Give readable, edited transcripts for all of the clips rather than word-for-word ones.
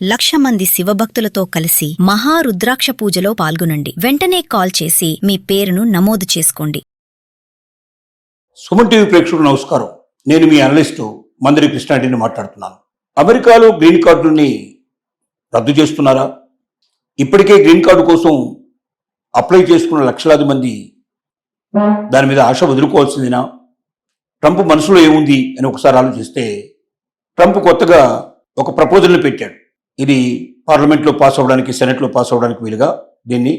1,00,000 మంది శివభక్తులతో కలిసి మహారుద్రాక్ష పూజలో పాల్గొనండి. వెంటనే కాల్ చేసి మీ పేరును నమోదు చేసుకోండి. సుమన్ టీవీ ప్రేక్షకులకు నమస్కారం. నేను మీ అనలిస్టు మందిరి కృష్ణారెడ్డిని మాట్లాడుతున్నాను. అమెరికాలో గ్రీన్ కార్డుని రద్దు చేస్తున్నారా? ఇప్పటికే గ్రీన్ కార్డు కోసం అప్లై చేసుకున్న లక్షలాది మంది దాని మీద ఆశ వదులుకోవాల్సిందేనా? ట్రంప్ మనసులో ఏముంది అని ఒకసారి ఆలోచిస్తే, ట్రంప్ కొత్తగా ఒక ప్రపోజల్ని పెట్టాడు. ఇది పార్లమెంట్లో పాస్ అవ్వడానికి, సెనెట్లో పాస్ అవ్వడానికి వీలుగా దీన్ని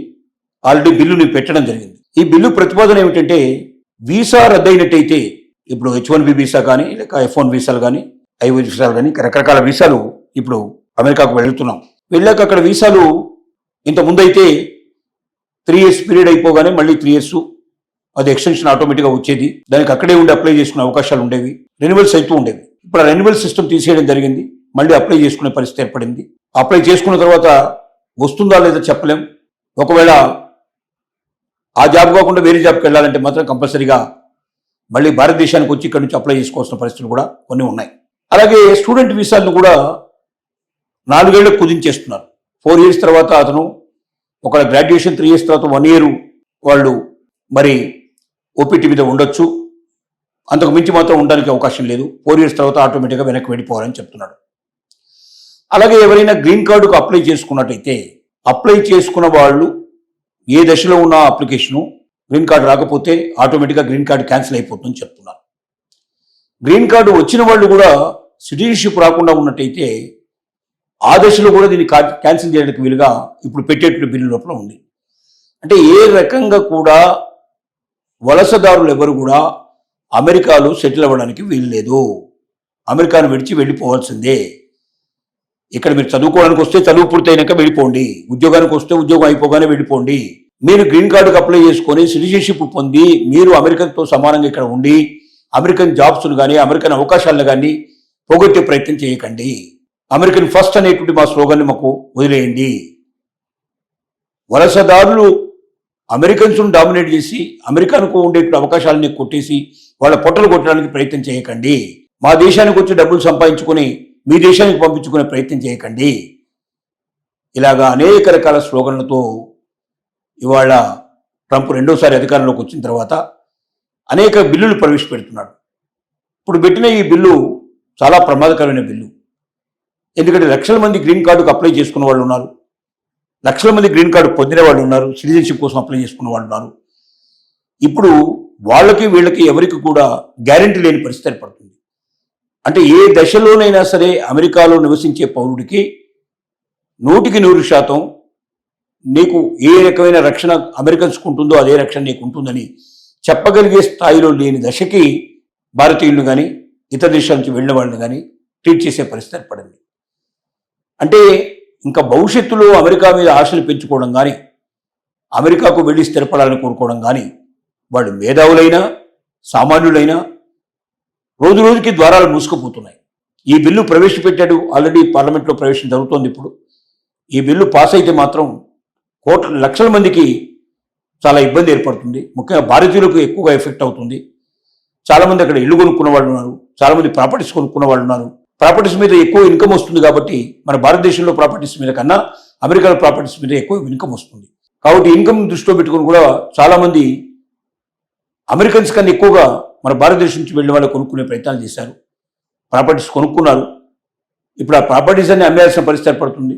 ఆల్రెడీ బిల్లుని పెట్టడం జరిగింది. ఈ బిల్లు ప్రతిపాదన ఏమిటంటే, వీసా రద్దయినట్టయితే, ఇప్పుడు H1B వీసా కానీ, లేక F1 వీసాలు కానీ, I వీసాలు కానీ, రకరకాల వీసాలు ఇప్పుడు అమెరికాకు వెళ్తున్నాం. వెళ్ళాక అక్కడ వీసాలు ఇంత ముందైతే 3 years పీరియడ్ అయిపోగానే మళ్ళీ 3 years అది ఎక్స్టెన్షన్ ఆటోమేటిక్గా వచ్చేది. దానికి అక్కడే ఉండి అప్లై చేసుకునే అవకాశాలు ఉండేవి, రెన్యువల్స్ అవుతూ ఉండేవి. ఇప్పుడు ఆ రెన్యువల్ సిస్టమ్ తీసేయడం జరిగింది. మళ్ళీ అప్లై చేసుకునే పరిస్థితి ఏర్పడింది. అప్లై చేసుకున్న తర్వాత వస్తుందా లేదా చెప్పలేం. ఒకవేళ ఆ జాబ్ కాకుండా వేరే జాబ్కి వెళ్ళాలంటే మాత్రం కంపల్సరీగా మళ్ళీ భారతదేశానికి వచ్చి ఇక్కడ నుంచి అప్లై చేసుకోవాల్సిన పరిస్థితులు కూడా కొన్ని ఉన్నాయి. అలాగే స్టూడెంట్ వీసాలను కూడా 4 ఏళ్లకు కుదించేస్తున్నారు. 4 years తర్వాత అతను ఒక గ్రాడ్యుయేషన్ 3 years తర్వాత 1 year వాళ్ళు మరి ఓపీటీ మీద ఉండొచ్చు. అంతకు మించి మాత్రం ఉండడానికి అవకాశం లేదు. 4 years తర్వాత ఆటోమేటిక్గా వెనక్కి వెళ్ళిపోవాలని చెప్తున్నాడు. అలాగే ఎవరైనా గ్రీన్ కార్డుకు అప్లై చేసుకున్నట్టయితే, అప్లై చేసుకున్న వాళ్ళు ఏ దశలో ఉన్న అప్లికేషను గ్రీన్ కార్డు రాకపోతే ఆటోమేటిక్గా గ్రీన్ కార్డు క్యాన్సిల్ అయిపోతుందని చెప్తున్నారు. గ్రీన్ కార్డు వచ్చిన వాళ్ళు కూడా సిటిజన్షిప్ రాకుండా ఉన్నట్టయితే ఆ దశలో కూడా దీన్ని క్యాన్సిల్ చేయడానికి వీలుగా ఇప్పుడు పెట్టేటువంటి బిల్లు లోపల ఉంది. అంటే ఏ రకంగా కూడా వలసదారులు ఎవరు కూడా అమెరికాలో సెటిల్ అవ్వడానికి వీలు లేదు. అమెరికాను విడిచి వెళ్ళిపోవాల్సిందే. ఇక్కడ మీరు చదువుకోవడానికి వస్తే చదువు పూర్తయినాక వెళ్ళిపోండి, ఉద్యోగానికి వస్తే ఉద్యోగం అయిపోగానే వెళ్ళిపోండి. మీరు గ్రీన్ కార్డుకు అప్లై చేసుకొని సిటిజన్షిప్ పొంది మీరు అమెరికన్తో సమానంగా ఇక్కడ ఉండి అమెరికన్ జాబ్స్ను కానీ, అమెరికన్ అవకాశాలను కానీ పోగొట్టే ప్రయత్నం చేయకండి. అమెరికన్ ఫస్ట్ అనేటువంటి మా స్లోగన్ని మాకు వదిలేయండి. వలసదారులు అమెరికన్స్ను డామినేట్ చేసి అమెరికాకు ఉండేటువంటి అవకాశాలని కొట్టేసి వాళ్ళ పొట్టలు కొట్టడానికి ప్రయత్నం చేయకండి. మా దేశానికి వచ్చి డబ్బులు సంపాదించుకొని మీ దేశానికి పంపించుకునే ప్రయత్నం చేయకండి. ఇలాగా అనేక రకాల స్లోగన్లతో ఇవాళ ట్రంప్ రెండోసారి అధికారంలోకి వచ్చిన తర్వాత అనేక బిల్లులు ప్రవేశపెడుతున్నాడు. ఇప్పుడు పెట్టిన ఈ బిల్లు చాలా ప్రమాదకరమైన బిల్లు. ఎందుకంటే లక్షల మంది గ్రీన్ కార్డుకు అప్లై చేసుకున్న వాళ్ళు ఉన్నారు, లక్షల మంది గ్రీన్ కార్డు పొందిన వాళ్ళు ఉన్నారు, సిటిజన్షిప్ కోసం అప్లై చేసుకున్న వాళ్ళు ఉన్నారు. ఇప్పుడు వాళ్ళకి వీళ్ళకి ఎవరికి కూడా గ్యారెంటీ లేని పరిస్థితి ఏర్పడుతుంది. అంటే ఏ దశలోనైనా సరే అమెరికాలో నివసించే పౌరుడికి 100% నీకు ఏ రకమైన రక్షణ అమెరికన్స్కు ఉంటుందో అదే రక్షణ నీకు ఉంటుందని చెప్పగలిగే స్థాయిలో లేని దశకి భారతీయులను కానీ ఇతర దేశాల నుంచి వెళ్ళిన వాళ్ళని కానీ ట్రీట్ చేసే పరిస్థితి ఏర్పడింది. అంటే ఇంకా భవిష్యత్తులో అమెరికా మీద ఆశలు పెంచుకోవడం కానీ, అమెరికాకు వెళ్ళి స్థిరపడాలని కోరుకోవడం కానీ, వాళ్ళు మేధావులైనా సామాన్యులైనా రోజు రోజుకి ద్వారాలు మూసుకుపోతున్నాయి. ఈ బిల్లు ప్రవేశపెట్టాడు, ఆల్రెడీ పార్లమెంట్లో ప్రవేశం జరుగుతోంది. ఇప్పుడు ఈ బిల్లు పాస్ అయితే మాత్రం లక్షల మందికి చాలా ఇబ్బంది ఏర్పడుతుంది. ముఖ్యంగా భారతీయులకు ఎక్కువగా ఎఫెక్ట్ అవుతుంది. చాలామంది అక్కడ ఇల్లు కొనుక్కున్న వాళ్ళు ఉన్నారు, చాలామంది ప్రాపర్టీస్ కొనుక్కున్న వాళ్ళు ఉన్నారు. ప్రాపర్టీస్ మీద ఎక్కువ ఇన్కమ్ వస్తుంది కాబట్టి మన భారతదేశంలో ప్రాపర్టీస్ మీద కన్నా అమెరికాలో ప్రాపర్టీస్ మీద ఎక్కువ ఇన్కమ్ వస్తుంది. కాబట్టి ఇన్కమ్ దృష్టిలో పెట్టుకుని కూడా చాలామంది అమెరికన్స్ కన్నా ఎక్కువగా మన భారతదేశం నుంచి వెళ్ళిన వాళ్ళు కొనుక్కునే ప్రయత్నాలు చేశారు, ప్రాపర్టీస్ కొనుక్కున్నారు. ఇప్పుడు ఆ ప్రాపర్టీస్ అన్ని అమ్మేయాల్సిన పరిస్థితి ఏర్పడుతుంది.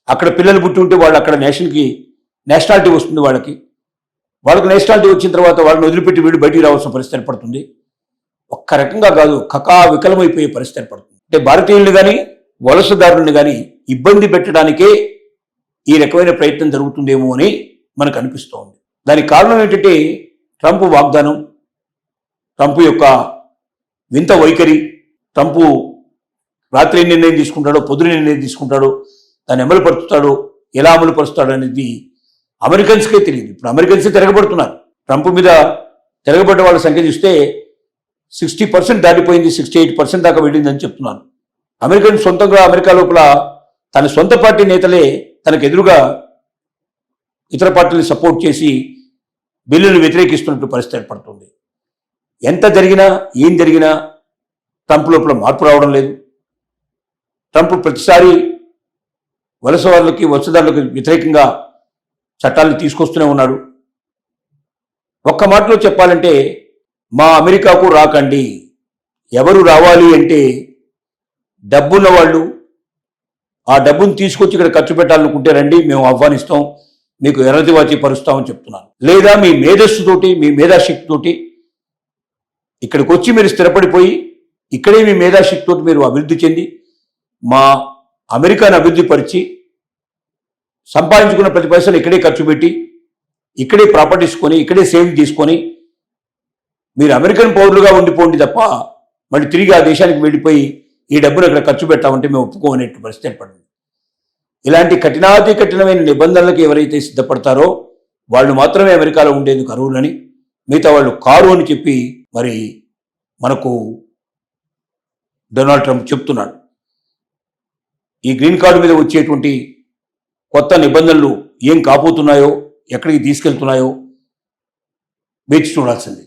అక్కడ పిల్లలు పుట్టి ఉంటే వాళ్ళు అక్కడ నేషనాలిటీ వస్తుంది. వాళ్ళకి నేషనాలిటీ వచ్చిన తర్వాత వాళ్ళని వదిలిపెట్టి వీళ్ళు బయటికి రావాల్సిన పరిస్థితి ఏర్పడుతుంది. ఒక్క రకంగా కాదు, వికలమైపోయే పరిస్థితి ఏర్పడుతుంది. అంటే భారతీయుల్ని కానీ వలసదారుల్ని కానీ ఇబ్బంది పెట్టడానికే ఈ రకమైన ప్రయత్నం జరుగుతుందేమో అని మనకు అనిపిస్తోంది. దానికి కారణం ఏంటంటే ట్రంప్ వాగ్దానం, ట్రంప్ యొక్క వింత వైఖరి. ట్రంప్ రాత్రి నిర్ణయం తీసుకుంటాడో పొద్దున నిర్ణయం తీసుకుంటాడో, దాన్ని అమలు పరుస్తాడో, ఎలా అమలు పరుస్తాడో అనేది అమెరికన్స్కే తెలియదు. ఇప్పుడు అమెరికన్సే తిరగబడుతున్నారు. ట్రంప్ మీద తిరగబడ్డ వాళ్ళ సంఖ్య చూస్తే 60% దాటిపోయింది, 68% దాకా వెళ్ళిందని చెప్తున్నారు. అమెరికన్ సొంతంగా అమెరికా లోపల తన సొంత పార్టీ నేతలే తనకు ఎదురుగా ఇతర పార్టీని సపోర్ట్ చేసి బిల్లును వ్యతిరేకిస్తున్నట్టు పరిస్థితి ఏర్పడుతుంది. ఎంత జరిగినా ఏం జరిగినా ట్రంప్ లోపల మార్పు రావడం లేదు. ట్రంప్ ప్రతిసారి వలస వాళ్ళకి వలసదారులకు వ్యతిరేకంగా చట్టాలను తీసుకొస్తూనే ఉన్నాడు. ఒక్క మాటలో చెప్పాలంటే మా అమెరికాకు రాకండి, ఎవరు రావాలి అంటే డబ్బున్న వాళ్ళు ఆ డబ్బును తీసుకొచ్చి ఇక్కడ ఖర్చు పెట్టాలనుకుంటే రండి, మేము ఆహ్వానిస్తాం, మీకు ఎర్రదివాచి పరుస్తామని చెప్తున్నాను. లేదా మీ మేధస్సుతోటి మీ మేధాశక్తితోటి ఇక్కడికి వచ్చి మీరు స్థిరపడిపోయి ఇక్కడే మీ మేధాశక్తితోటి మీరు అభివృద్ధి చెంది మా అమెరికాను అభివృద్ధి పరిచి సంపాదించుకున్న ప్రతి పైసలు ఇక్కడే ఖర్చు పెట్టి ఇక్కడే ప్రాపర్టీస్ కొని ఇక్కడే సేవింగ్ తీసుకొని మీరు అమెరికన్ పౌరులుగా ఉండిపోండి తప్ప మళ్ళీ తిరిగి ఆ దేశానికి వెళ్ళిపోయి ఈ డబ్బును అక్కడ ఖర్చు పెట్టామంటే మేము ఒప్పుకోనేట్టు పరిస్థితి ఏర్పడింది. ఇలాంటి కఠినాతి కఠినమైన నిబంధనలకు ఎవరైతే సిద్ధపడతారో వాళ్ళు మాత్రమే అమెరికాలో ఉండేందుకు అర్హులని, మిగతా వాళ్ళు కారు అని చెప్పి మరి మనకు డొనాల్డ్ ట్రంప్ చెప్తున్నాడు. ఈ గ్రీన్ కార్డు మీద వచ్చేటువంటి కొత్త నిబంధనలు ఏం కాబోతున్నాయో, ఎక్కడికి తీసుకెళ్తున్నాయో వేచి చూడాల్సింది.